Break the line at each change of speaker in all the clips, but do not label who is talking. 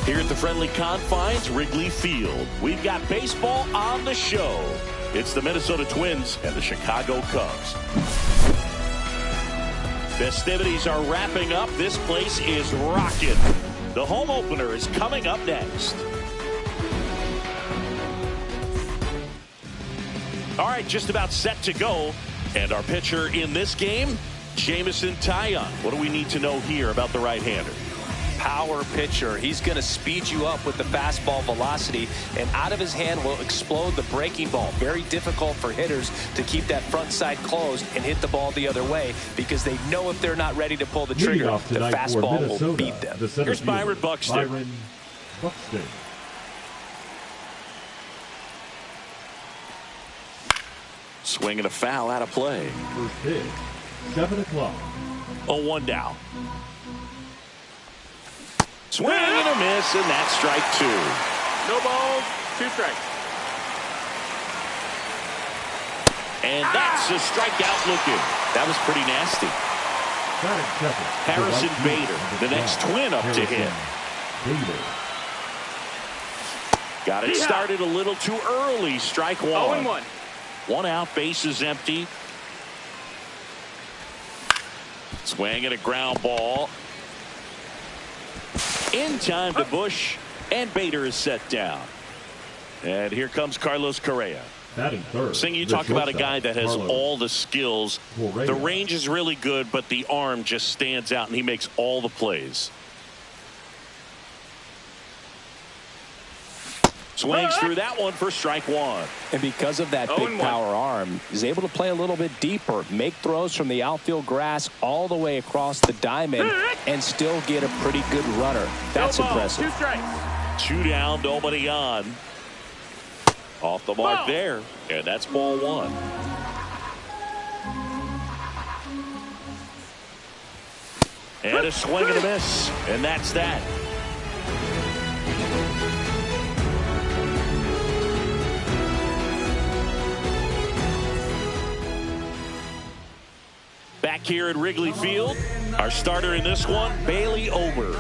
Here at the friendly confines, Wrigley Field, we've got baseball on the show. It's the Minnesota Twins and the Chicago Cubs. Festivities are wrapping up. This place is rocking. The home opener is coming up next. All right, just about set to go. And our pitcher in this game, Jameson Taillon. What do we need to know here about the right-hander?
Power pitcher. He's going to speed you up with the fastball velocity, and out of his hand will explode the breaking ball. Very difficult for hitters to keep that front side closed and hit the ball the other way, because they know if they're not ready to pull the trigger, the fastball will beat them.
Here's Byron Buxton. Swinging a foul out of play.
First pitch, 7 o'clock.
0-1 down. Swing and a miss, and that's strike 2.
No balls, 2 strikes.
And that's a strikeout looking. That was pretty nasty. Harrison Bader, the next Twin up to hit. Got it started a little too early. Strike 1.
0-1.
1 out, bases empty. Swing and a ground ball. In time to Bush, and Bader is set down. And here comes Carlos Correa. Sing, you talk about a guy that has all the skills. The range is really good, but the arm just stands out, and he makes all the plays. Swings through that one for strike 1.
And because of that big power arm, he's able to play a little bit deeper, make throws from the outfield grass all the way across the diamond, and still get a pretty good runner. That's impressive.
2 strikes.
2 down, nobody on. Off the mark there, and that's ball 1. And a swing and a miss, and that's that. Back here at Wrigley Field, our starter in this one, Bailey Ober.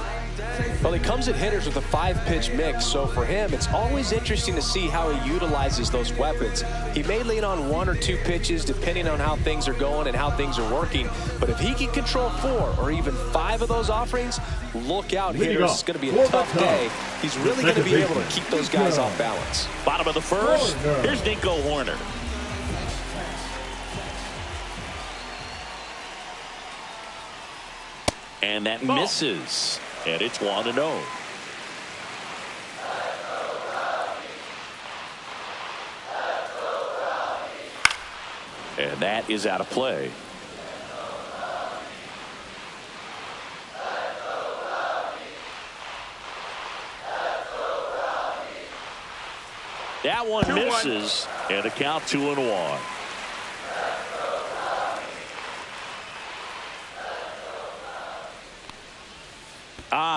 Well, he comes at hitters with a 5-pitch mix, so for him, it's always interesting to see how he utilizes those weapons. He may lean on 1 or 2 pitches depending on how things are going and how things are working, but if he can control 4 or even 5 of those offerings, look out, hitters. It's going to be a tough day. He's really going to be able to keep those guys off balance.
Bottom of the first, here's Nico Horner. And that misses. And it's 1-0. And that is out of play. That one misses. And a count 2-1.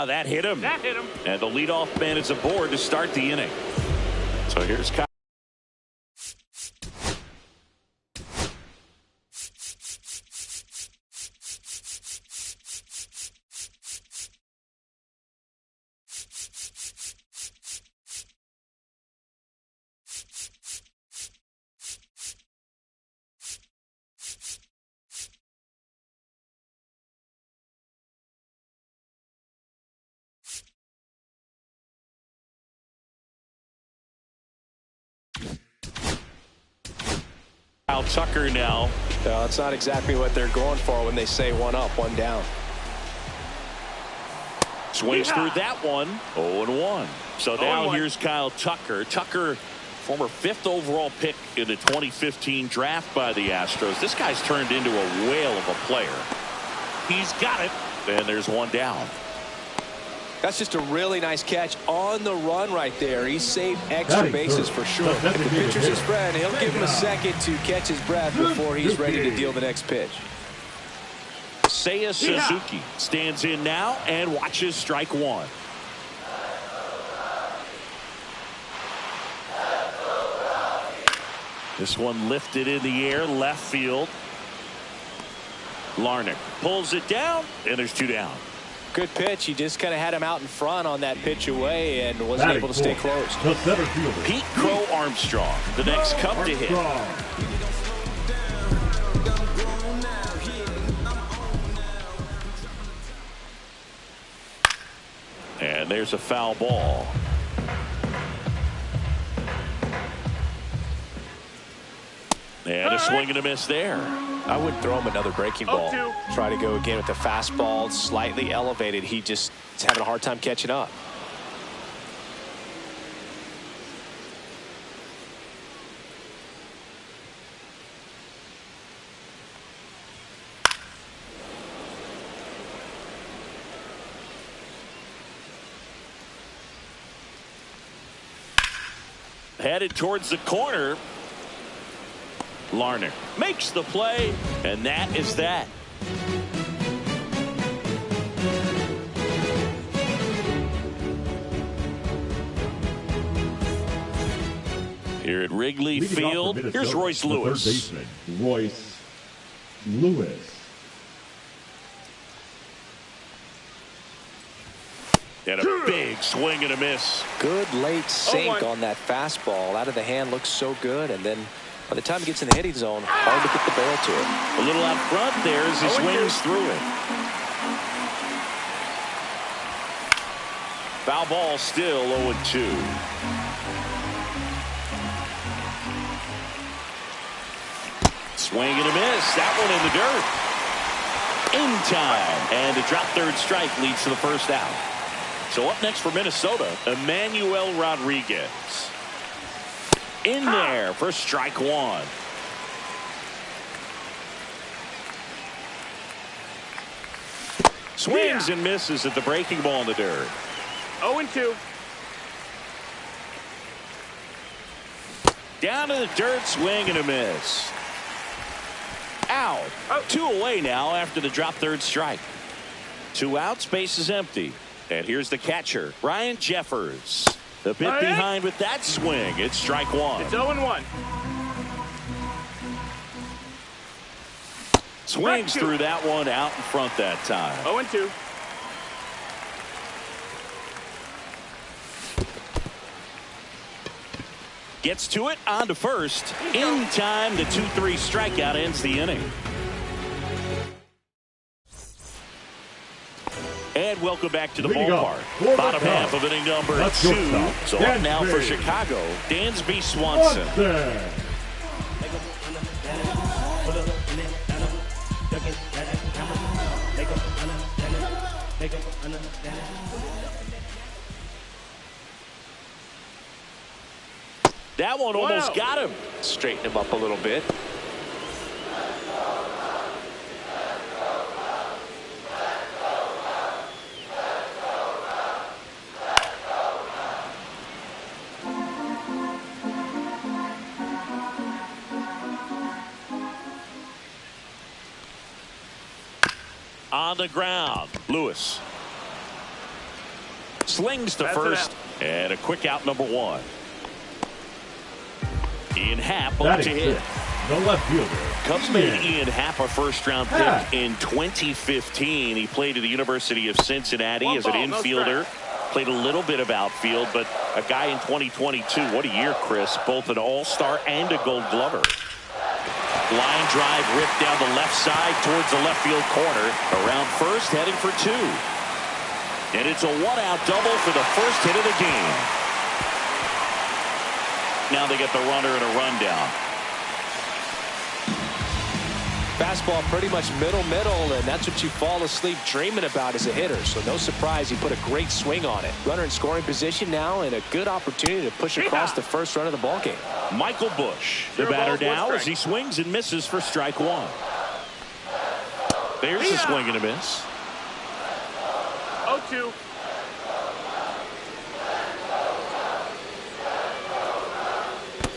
That hit him.
That hit him.
And the leadoff man is aboard to start the inning. So here's Kyle. Kyle Tucker now.
No, it's not exactly what they're going for when they say one up, one down.
Swings through that one. 0-1. So now here's Kyle Tucker. Tucker, former 5th overall pick in the 2015 draft by the Astros. This guy's turned into a whale of a player. He's got it. And there's one down.
That's just a really nice catch on the run right there. He saved extra bases for sure. If the pitcher's his friend, he'll give him a second to catch his breath before he's ready to deal the next pitch.
Seiya Suzuki stands in now and watches strike one. This one lifted in the air, left field. Larnach pulls it down, and there's two down.
Good pitch. He just kind of had him out in front on that pitch away and wasn't able to stay close.
Pete Crow Armstrong, the next Cub to hit. And there's a foul ball. And a swing and a miss there.
I would throw him another breaking ball. Try to go again with the fastball, slightly elevated. He just is having a hard time catching up.
Headed towards the corner. Larnach makes the play, and that is that. Here at Wrigley Field, here's Royce Lewis.
Royce Lewis.
And a big swing and a miss.
Good late sink on that fastball. Out of the hand, looks so good, and then by the time he gets in the hitting zone, hard to get the barrel to it.
A little out front there as he swings through it. Foul ball still 0-2. Swing and a miss. That one in the dirt. In time. And a drop third strike leads to the first out. So up next for Minnesota, Emmanuel Rodriguez. In there for strike one. Swings and misses at the breaking ball in the dirt.
0-2.
Down to the dirt, swing and a miss. Out. 2 away now after the drop third strike. 2 outs, base is empty. And here's the catcher, Ryan Jeffers. The bit behind with that swing. It's strike one.
It's 0-1.
Swings through that one out in front that time.
0-2.
Gets to it, on to first. In time, the 2-3 strikeout ends the inning. And welcome back to the ballpark. Bottom half of inning number 2. So up now for Chicago, Dansby Swanson. That one almost got him.
Straighten him up a little bit.
On the ground, Lewis slings to first, and a quick out number 1. Ian Happ up to hit.
The left fielder.
Cubs made Ian Happ a first-round pick in 2015. He played at the University of Cincinnati as an infielder. Played a little bit of outfield, but a guy in 2022. What a year, Chris. Both an all-star and a gold glover. Line drive ripped down the left side towards the left field corner. Around first, heading for 2. And it's a 1-out double for the first hit of the game. Now they get the runner and a rundown.
Fastball pretty much middle, and that's what you fall asleep dreaming about as a hitter. So no surprise he put a great swing on it. Runner in scoring position now, and a good opportunity to push across the first run of the ballgame.
Michael Busch, the batter now, as he swings and misses for strike one. There's a swing and a miss.
0-2.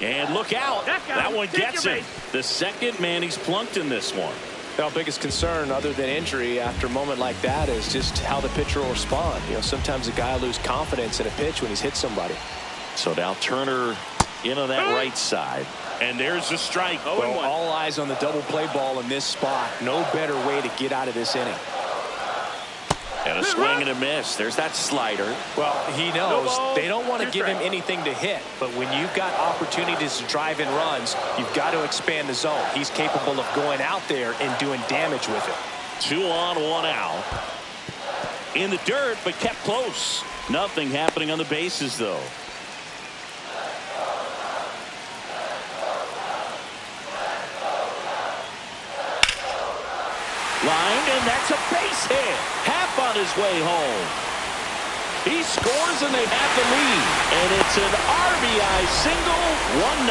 And look out. That one gets him. The second man he's plunked in this one.
Our biggest concern other than injury after a moment like that is just how the pitcher will respond. You know, sometimes a guy will lose confidence in a pitch when he's hit somebody.
So now Turner in on that right side. And there's the strike.
Well, all eyes on the double play ball in this spot. No better way to get out of this inning.
And a swing and a miss. There's that slider.
Well, he knows they don't want to give him anything to hit, but when you've got opportunities to drive in runs, you've got to expand the zone. He's capable of going out there and doing damage with it.
2 on, 1 out. In the dirt, but kept close. Nothing happening on the bases, though. Line, and that's a base hit. Half on his way home. He scores, and they have the lead. And it's an RBI single, 1-0.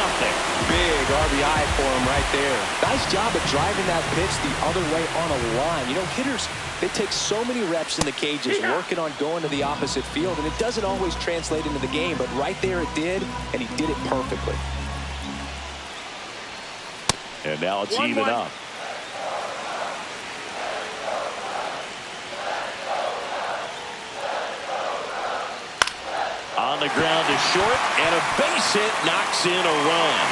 Big RBI for him right there. Nice job of driving that pitch the other way on a line. You know, hitters, they take so many reps in the cages working on going to the opposite field, and it doesn't always translate into the game, but right there it did, and he did it perfectly.
And now it's even up. On the ground is short, and a base hit knocks in a run.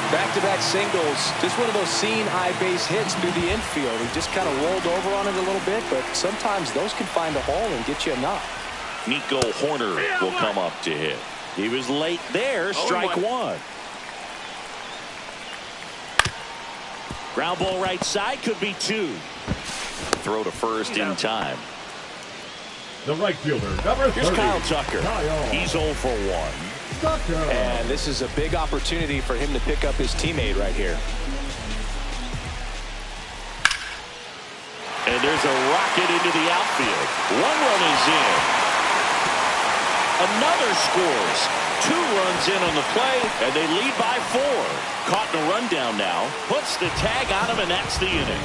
Back-to-back singles. Just one of those seeing high base hits through the infield. He just kind of rolled over on it a little bit, but sometimes those can find a hole and get you enough.
Nico Horner will come up to hit. He was late there. Strike one. Ground ball right side, could be 2. Throw to first in time.
The right fielder, number 30.
Here's Kyle Tucker. He's 0 for 1.
Tucker.
And this is a big opportunity for him to pick up his teammate right here.
And there's a rocket into the outfield. 1 run is in. Another scores. 2 runs in on the play, and they lead by 4. Caught in a rundown now. Puts the tag on him, and that's the inning.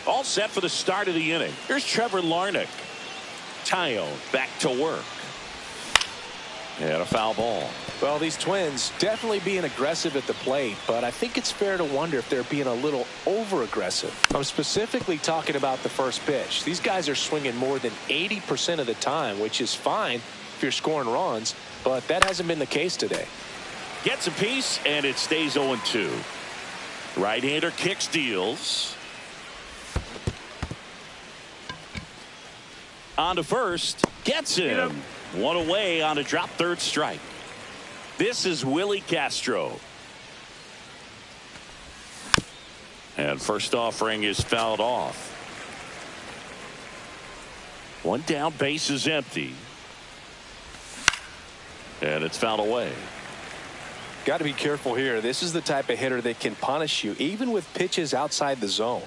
All set for the start of the inning. Here's Trevor Larnach. Tayo back to work. And a foul ball.
Well, these Twins definitely being aggressive at the plate, but I think it's fair to wonder if they're being a little over-aggressive. I'm specifically talking about the first pitch. These guys are swinging more than 80% of the time, which is fine if you're scoring runs, but that hasn't been the case today.
Gets a piece, and it stays 0-2. Right-hander kicks, deals. On to first, gets him. 1 away on a drop, third strike. This is Willie Castro. And first offering is fouled off. 1 down, base is empty. And it's fouled away.
Got to be careful here. This is the type of hitter that can punish you even with pitches outside the zone.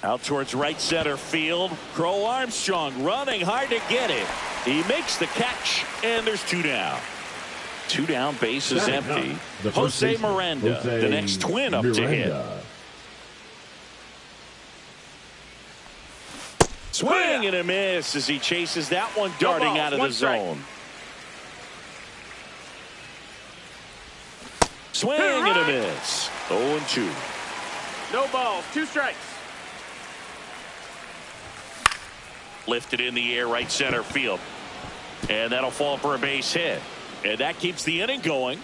Out towards right center field. Crow Armstrong running hard to get it. He makes the catch, and there's 2 down. 2 down, base is empty. Jose Miranda, the next Twin up to hit. Swing and a miss as he chases that one darting out of the zone. Swing and a miss. 0-2.
No balls, 2 strikes.
Lifted in the air, right center field. And that'll fall for a base hit. And that keeps the inning going.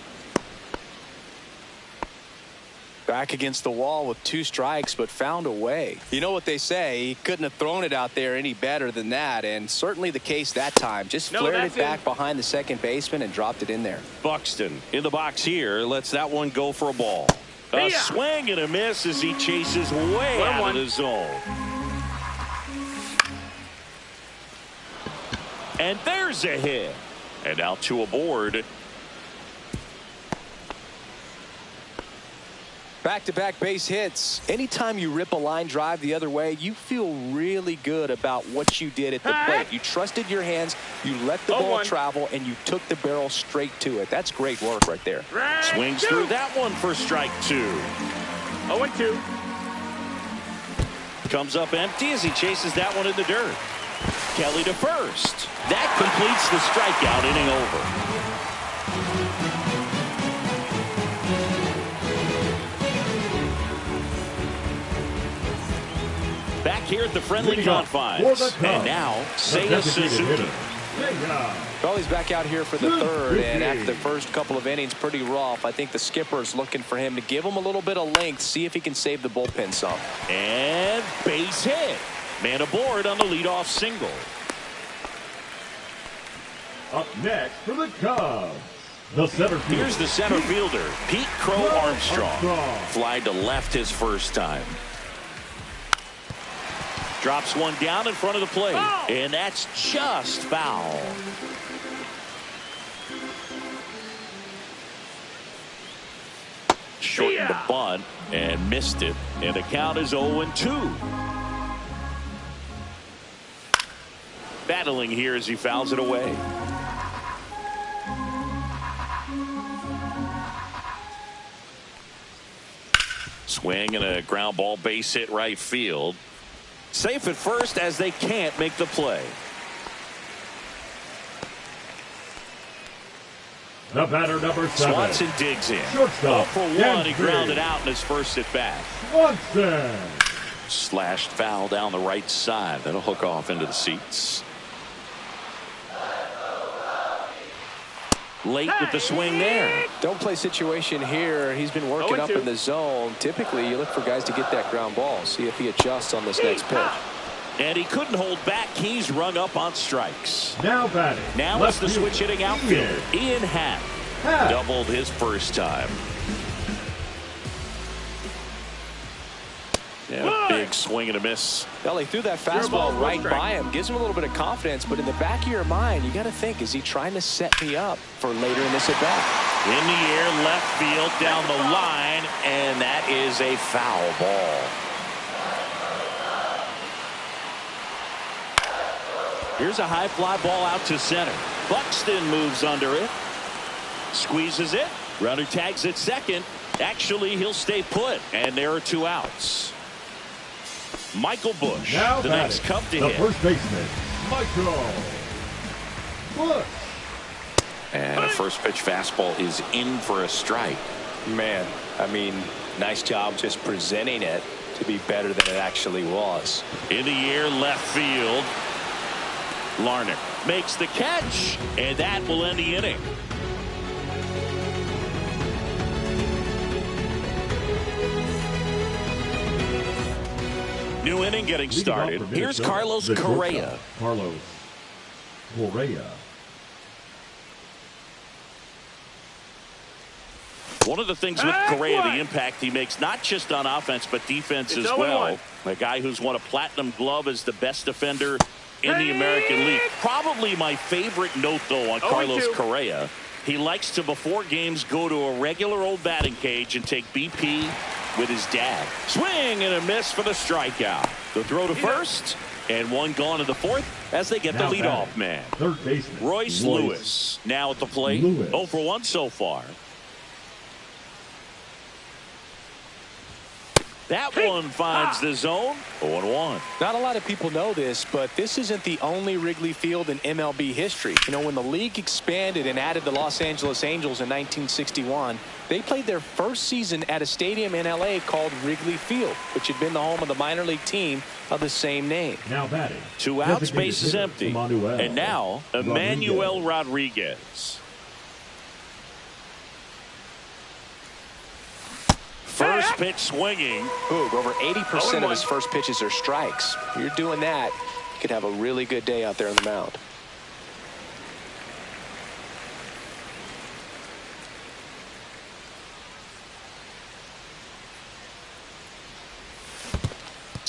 Back against the wall with 2 strikes, but found a way. You know what they say, he couldn't have thrown it out there any better than that, and certainly the case that time. Just flared it back behind the second baseman and dropped it in there.
Buxton in the box here, lets that one go for a ball. A swing and a miss as he chases way out of the zone. And there's a hit. And now 2 aboard.
Back-to-back base hits. Anytime you rip a line drive the other way, you feel really good about what you did at the plate. You trusted your hands, you let the ball travel, and you took the barrel straight to it. That's great work right there.
Swings through that one for strike 2.
0-2.
Comes up empty as he chases that one in the dirt. Kelly to first. That completes the strikeout, inning over. Back here at the friendly confines. And now, Seiya Suzuki.
Well, he's back out here for the third, and after the first couple of innings, pretty rough. I think the skipper's looking for him to give him a little bit of length, see if he can save the bullpen some.
And base hit. Man aboard on the leadoff single.
Up next for the Cubs, the center fielder.
Here's the center fielder, Pete Crow Armstrong. Fly to left his first time. Drops one down in front of the plate. And that's just foul. Shortened the bunt and missed it. And the count is 0-2. Battling here as he fouls it away. Swing and a ground ball base hit right field. Safe at first as they can't make the play.
The batter, number 7.
Swanson digs in.
Shortstop.
0-for-1. He grounded out in his first at bat.
Swanson.
Slashed foul down the right side. That'll hook off into the seats. Late with the swing there.
Don't play situation here. He's been working up in the zone. Typically, you look for guys to get that ground ball. See if he adjusts on this next pitch.
And he couldn't hold back. He's rung up on strikes.
Now batting.
Now it's the switch hitting outfielder, Ian Happ. Doubled his first time. Yeah, big swing and a miss.
Well, he threw that fastball right by him. Gives him a little bit of confidence, but in the back of your mind, you got to think, is he trying to set me up for later in this at bat?
In the air, left field, down the line, and that is a foul ball. Here's a high fly ball out to center. Buxton moves under it. Squeezes it. Runner tags at second. Actually, he'll stay put, and there are 2 outs. Michael Busch,
now
the next Cub to
the
hit.
First baseman, Michael Busch.
And a first pitch fastball is in for a strike.
Man, I mean, nice job just presenting it to be better than it actually was.
In the air, left field. Larnach makes the catch, and that will end the inning. New inning getting started. Here's Carlos Correa.
Carlos Correa.
One of the things with Correa, the impact he makes, not just on offense, but defense as well. A guy who's won a platinum glove as the best defender in the American League. Probably my favorite note, though, on Carlos Correa. He likes to, before games, go to a regular old batting cage and take BP with his dad. Swing and a miss for the strikeout. The throw to first, and one gone in the fourth as they get
now
the leadoff man.
Third baseman,
Royce Lewis now at the plate. 0-for-1 so far. That one finds the zone. 0-1.
Not a lot of people know this, but this isn't the only Wrigley Field in MLB history. You know, when the league expanded and added the Los Angeles Angels in 1961, they played their first season at a stadium in L.A. called Wrigley Field, which had been the home of the minor league team of the same name.
Now batting.
2 outs, base is empty. And now, Emmanuel Rodriguez. First pitch swinging.
Boog, over 80% of his first pitches are strikes. If you're doing that, you could have a really good day out there on the mound.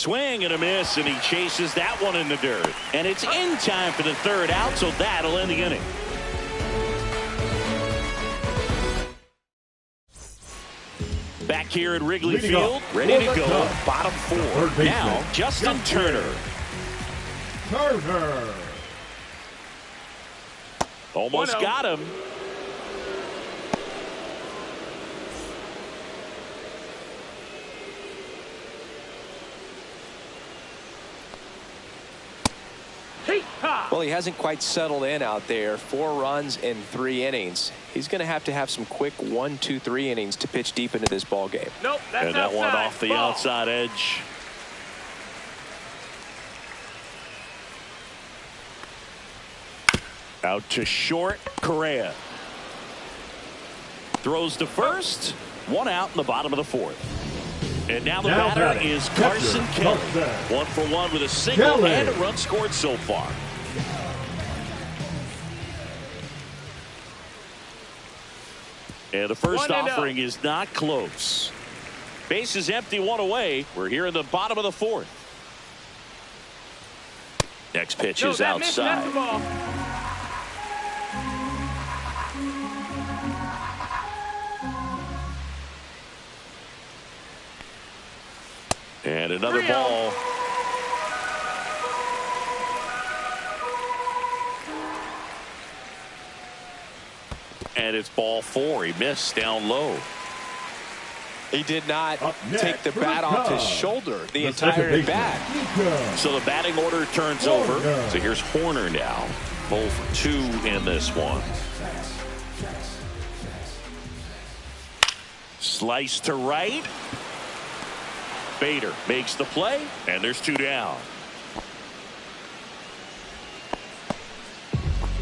Swing and a miss, and he chases that one in the dirt. And it's in time for the third out, so that'll end the inning. Back here at Wrigley Field, ready to go. Bottom four. Now, Justin Turner. Almost got him.
Well, he hasn't quite settled in out there. 4 runs in 3 innings. He's going to have some quick 1, 2, 3 innings to pitch deep into this ball game.
Nope, that's
and that one off the outside edge. Out to short, Correa. Throws to first. 1 out in the bottom of the 4th. And now the batter is Carson Kelly. 1 for 1 with a single and a run scored so far. And the first offering is not close. Base is empty, 1 away. We're here in the bottom of the 4th. Next pitch is outside. And another ball. And it's ball 4. He missed down low.
He did not take the bat off his shoulder the entire at bat.
So the batting order turns over. So here's Horner now. 0 for 2 in this one. Slice to right. Bader makes the play, and there's 2 down.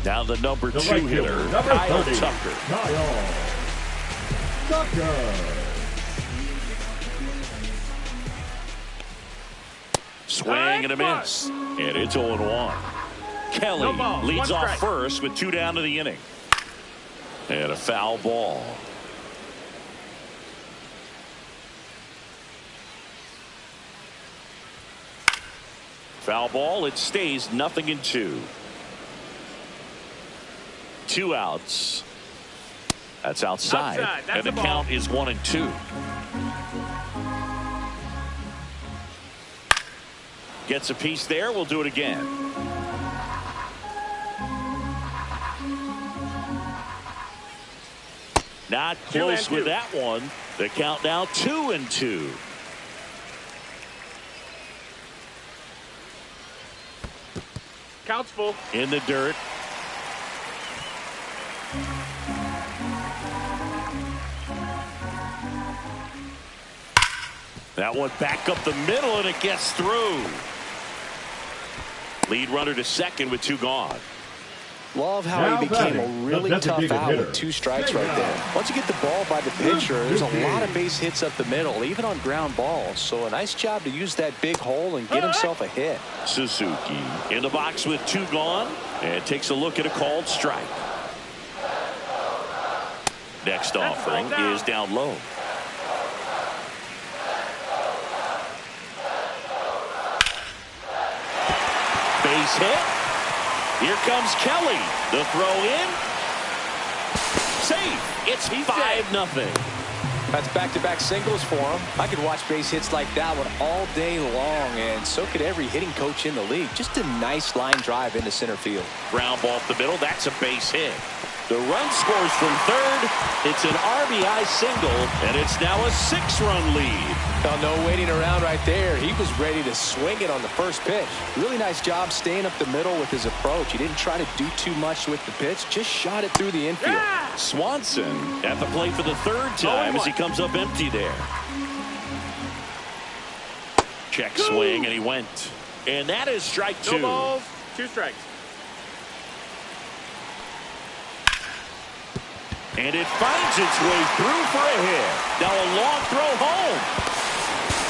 Now the number 2 hitter, Kyle Tucker. Swing and a miss, and it's 0-1. Kelly leads off first with 2 down to the inning. And a foul ball. Foul ball. It stays 0-2. 2 outs. That's outside. And the count is 1-2. Gets a piece there. We'll do it again. Not close with that one. The count now 2-2.
Counts full.
In the dirt. That one back up the middle, and it gets through. Lead runner to second with 2 gone.
Love how he became a really tough out with 2 strikes right there. Once you get the ball by the pitcher, there's a lot of base hits up the middle, even on ground balls. So a nice job to use that big hole and get himself a hit.
Suzuki in the box with 2 gone, and takes a look at a called strike. Next offering is down low. Base hit. Here comes Kelly. The throw in. Safe. It's 5-0.
That's back-to-back singles for him. I could watch base hits like that one all day long, and so could every hitting coach in the league. Just a nice line drive into center field.
Ground ball up the middle. That's a base hit. The run scores from third. It's an RBI single, and it's now a 6-run lead.
Well, no waiting around right there. He was ready to swing it on the first pitch. Really nice job staying up the middle with his approach. He didn't try to do too much with the pitch, just shot it through the infield.
Yeah! Swanson at the plate for the 3rd time as he comes up empty there. Check swing, and he went. And that is strike 2.
No balls, 2 strikes.
And it finds its way through for a hit. Now a long throw home.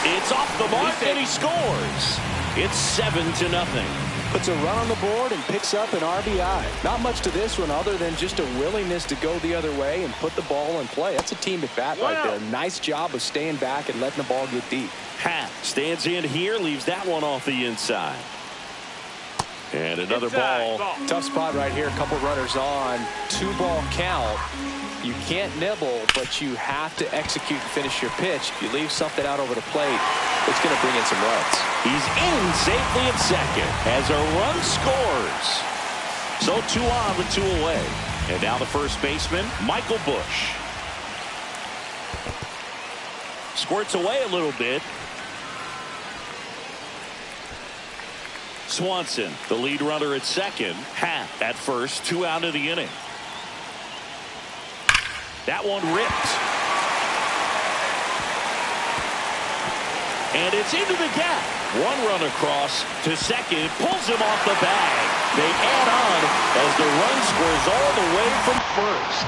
It's off the mark, and he scores. It's 7-0.
Puts a run on the board and picks up an RBI. Not much to this one other than just a willingness to go the other way and put the ball in play. That's a team at bat right there. Nice job of staying back and letting the ball get deep.
Hat stands in here, leaves that one off the inside. And another ball.
Tough spot right here. A couple runners on. 2-ball count. You can't nibble, but you have to execute and finish your pitch. If you leave something out over the plate, it's going to bring in some runs.
He's in safely at second as a run scores. So 2 on with 2 away. And now the first baseman, Michael Busch. Squirts away a little bit. Swanson, the lead runner at second. Hat at first, 2 out of the inning. That one ripped. And it's into the gap. 1 run across to second, pulls him off the bag. They add on as the run scores all the way from first.